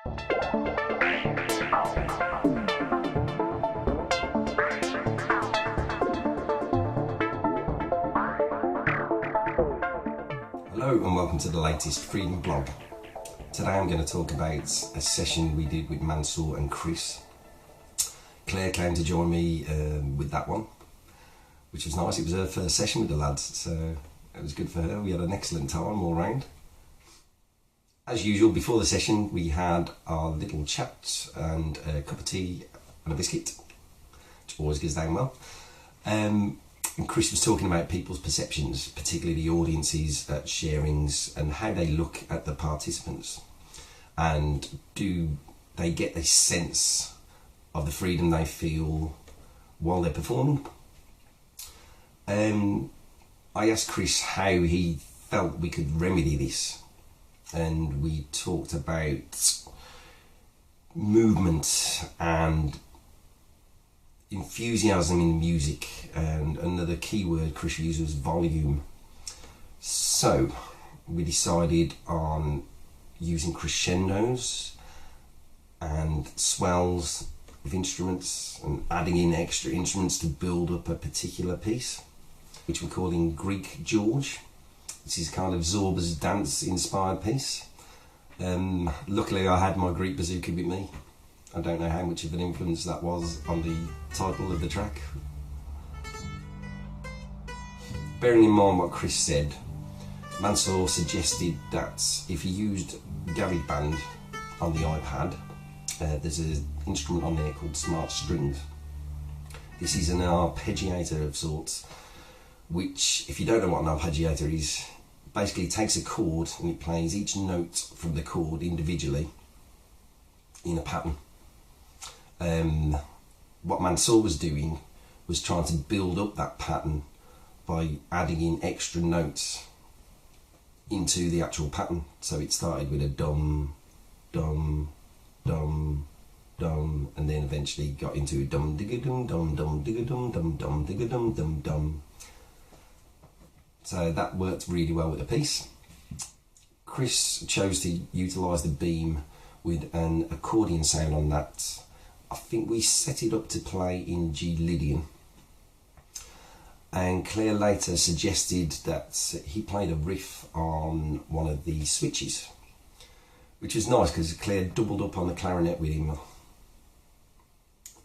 Hello and welcome to the latest Freedom blog. Today I'm going to talk about a session we did with Mansoor and Chris. Claire came to join me with that one, which was nice. It was her first session with the lads, so it was good for her. We had an excellent time all round. As usual, before the session we had our little chat and a cup of tea and a biscuit, which always goes down well. And Chris was talking about people's perceptions, particularly the audience's sharings, and how they look at the participants, and do they get a sense of the freedom they feel while they're performing. I asked Chris how he felt we could remedy this, and we talked about movement and enthusiasm in music, and another key word Chris used was volume. So we decided on using crescendos and swells of instruments and adding in extra instruments to build up a particular piece, which we're calling Greek George. This is kind of Zorba's dance inspired piece. Luckily I had my Greek bazooka with me. I don't know how much of an influence that was on the title of the track. Bearing in mind what Chris said, Mansoor suggested that if you used GarageBand on the iPad, there's an instrument on there called Smart Strings. This is an arpeggiator of sorts, which, if you don't know what an arpeggiator is, basically it takes a chord and it plays each note from the chord individually in a pattern. What Mansoor was doing was trying to build up that pattern by adding in extra notes into the actual pattern. So it started with a dum, dum, dum, dum, and then eventually got into a dum digga dum dum dum digga dum dum dum digga dum dum dum. So that worked really well with the piece. Chris chose to utilise the beam with an accordion sound on that. I think we set it up to play in G Lydian, and Claire later suggested that he played a riff on one of the switches, which was nice because Claire doubled up on the clarinet with him,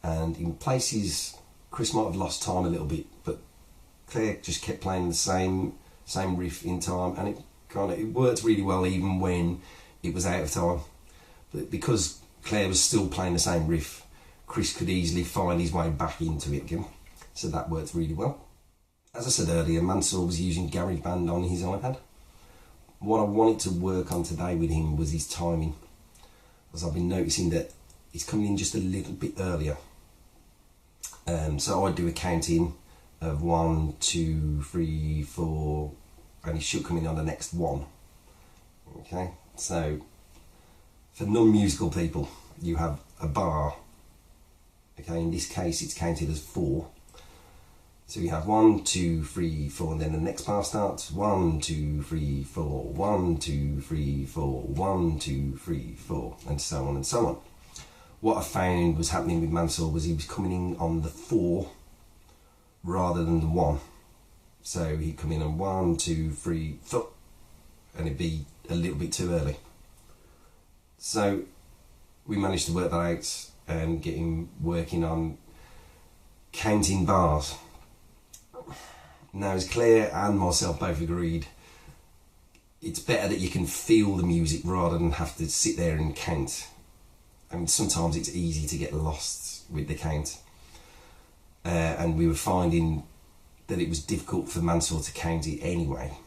and in places Chris might have lost time a little bit, but Claire just kept playing the same riff in time, and it worked really well even when it was out of time. But because Claire was still playing the same riff, Chris could easily find his way back into it again, so that worked really well. As I said earlier, Mansoor was using GarageBand on his iPad. What I wanted to work on today with him was his timing, as I've been noticing that he's coming in just a little bit earlier. So I do a counting of 1, 2, 3, 4, and he should come in on the next one. Okay, so for non-musical people, you have a bar. Okay, in this case it's counted as 4. So we have 1, 2, 3, 4, and then the next bar starts 1, 2, 3, 4, 1, 2, 3, 4, 1, 2, 3, 4, and so on and so on. What I found was happening with Mansoor was he was coming in on the 4 rather than the 1. So he'd come in on 1, 2, 3, 4, and it'd be a little bit too early. So we managed to work that out and get him working on counting bars. Now, as Claire and myself both agreed, it's better that you can feel the music rather than have to sit there and count. I mean, sometimes it's easy to get lost with the count, and we were finding that it was difficult for Mansoor to count it anyway.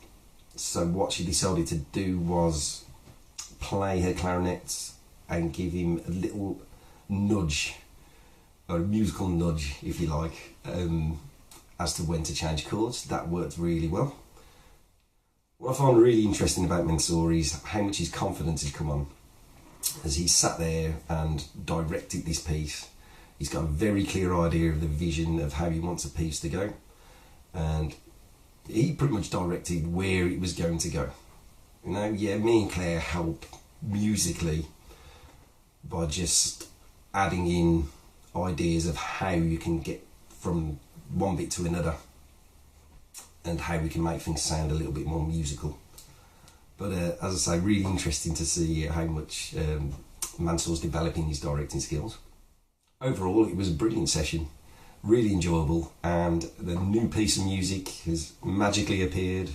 So what she decided to do was play her clarinet and give him a little nudge, or a musical nudge if you like, as to when to change chords. That worked really well. What I find really interesting about Mansoor is how much his confidence has come on as he sat there and directed this piece. He's got a very clear idea of the vision of how he wants a piece to go, and he pretty much directed where it was going to go. You know, yeah, me and Claire help musically, by just adding in ideas of how you can get from one bit to another and how we can make things sound a little bit more musical. But as I say, really interesting to see how much Mansoor's developing his directing skills. Overall, it was a brilliant session, really enjoyable, and the new piece of music has magically appeared.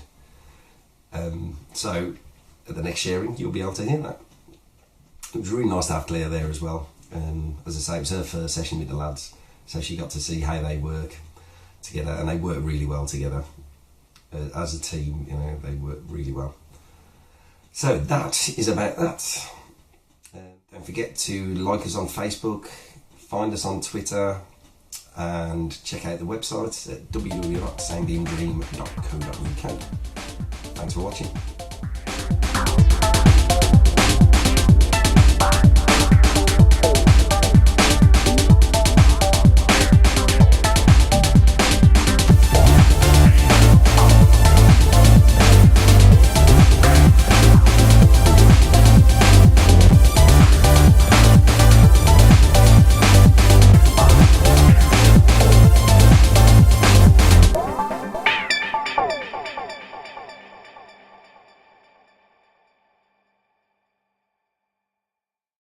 So at the next sharing, you'll be able to hear that. It was really nice to have Claire there as well. As I say, it was her first session with the lads, so she got to see how they work together, and they work really well together. As a team, you know, they work really well. So that is about that. Don't forget to like us on Facebook, find us on Twitter, and check out the website at www.soundbeamdream.co.uk. Thanks for watching.